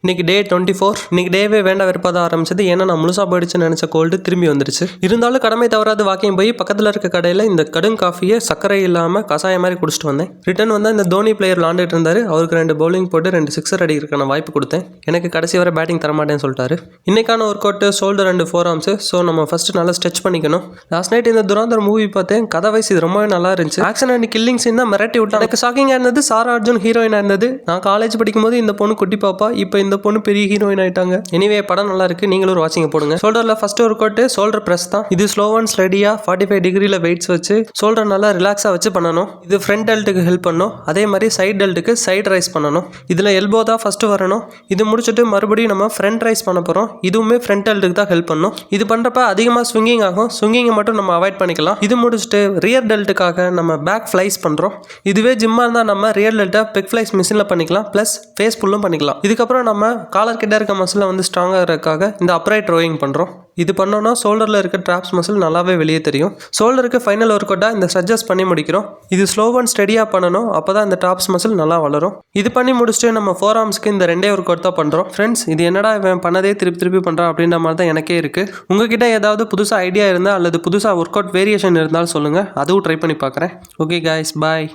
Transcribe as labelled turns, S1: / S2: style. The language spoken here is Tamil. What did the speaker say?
S1: இன்னைக்கு டே 24. இன்னைக்கு டேவே வேண்டாம் வெறுப்பாக தான் ஆரம்பிச்சது. ஏன்னா நான் முழுசாக போயிடுச்சுன்னு நினச்ச கோல்டு திரும்பி வந்துருச்சு. இருந்தாலும் கடமை தவறாது வாக்கிங் போய் பக்கத்தில் இருக்க கடையில் இந்த கடும் காஃபியை சர்க்கரை இல்லாமல் கசாயம் மாதிரி குடிச்சிட்டு வந்தேன். ரிட்டர்ன் வந்தால் இந்த தோனி பிளேயர் விளாண்டுட்டு இருந்தார். அவருக்கு 2 பவுலிங் போட்டு 2 சிக்ஸர் அடிக்கிறதுக்கான வாய்ப்பு கொடுத்தேன். எனக்கு கடைசி வரை பேட்டிங் தரமாட்டேன்னு சொல்லிட்டாரு. இன்னைக்கான work out shoulder and four arms. So நம்ம ஃபர்ஸ்ட் நல்லா ஸ்ட்ரெச் பண்ணிக்கணும். லாஸ்ட் நைட் இந்த துராந்தர் மூவி பார்த்தேன். கதை வைஸ் இது ரொம்பவே நல்லா இருந்துச்சு. ஆக்ஷன் அண்ட் கில்லிங் சீன் தான் மிரட்டி விட்டா. எனக்கு ஷாக்கிங்காக இருந்தது. சாரா அர்ஜுன் ஹீரோயினாக இருந்தது. நான் காலேஜ் படிக்கும்போது இந்த பொண்ணு குட்டி பாப்பா, இப்போ இந்த பொண்ணு பெரிய ஹீரோயின் ஆயிட்டாங்க. எனிவே படம் நல்லா இருக்கு. நீங்களும் ஒரு வாட்சிங் போடுங்க. ஷோல்டர்ல first work out shoulder press தான். இது ஸ்லோ அண்ட் ஸ்டெடியா 45 டிகிரில வெயிட்ஸ் வச்சு ஷோல்டர் நல்லா ரிலாக்ஸா வச்சு பண்ணணும். இது ஃப்ரண்ட் டெல்ட்டுக்கு ஹெல்ப் பண்ணும். அதே மாதிரி சைட் டெல்ட்டுக்கு சைட் ரைஸ் பண்ணணும். இதுல எல்போ தான் ஃபர்ஸ்ட் வரணும். இது முடிச்சுட்டு மறுபடியும் நம்ம ஃப்ரண்ட் ரைஸ் பண்ண போறோம். இதுவுமே ஃப்ரண்ட் டெல்ட்டுக்கு தான் ஹெல்ப் பண்ணும். இது பண்றப்ப அதிகமா ஸ்விங்கிங் ஆகும். ஸ்விங்கிங்கை மட்டும் நம்ம அவாய்ட் பண்ணிக்கலாம். இது முடிச்சுட்டு ரியர் டெல்ட்டுக்காக நம்ம பேக் ஃப்ளைஸ் பண்றோம். இதுவே ஜிம்மா இருந்தா நம்ம ரியர் டெல்ட்டை பெக் ஃப்ளைஸ் மிஷின்ல பண்ணிக்கலாம். பிளஸ் ஃபேஸ் புல்லும் பண்ணிக்கலாம். இதுக்கப்புறம் நம்ம காலர் கிட்ட இருக்க மசிலை வந்து ஸ்ட்ராங்காக இருக்கிறதுக்காக இந்த அப்ரைட் ரோயிங் பண்ணுறோம். இது பண்ணோன்னா ஷோல்டரில் இருக்க ட்ராப்ஸ் மசில் நல்லாவே வெளியே தெரியும். ஷோல்டருக்கு ஃபைனல் ஒர்க் அவுட்டாக இந்த சஜஸ்ட் பண்ணி முடிக்கிறோம். இது ஸ்லோ அண்ட் ஸ்டெடியாக பண்ணணும். அப்போ தான் இந்த ட்ராப்ஸ் மசில் நல்லா வளரும். இது பண்ணி முடிச்சுட்டு நம்ம ஃபோர் ஆர்ம்ஸ்க்கு இந்த 2 ஒர்க் அவுட் தான் பண்ணுறோம். ஃப்ரெண்ட்ஸ், இது என்னடா இவன் பண்ணதே திருப்பி பண்ணுறான் அப்படின்ற மாதிரி தான் எனக்கே இருக்குது. உங்ககிட்ட ஏதாவது புதுசாக ஐடியா இருந்தால் அல்லது புதுசாக ஒர்க் அவுட் வேரியேஷன் இருந்தாலும் சொல்லுங்கள். அதுவும் ட்ரை பண்ணி பார்க்குறேன். ஓகே காய்ஸ், பாய்.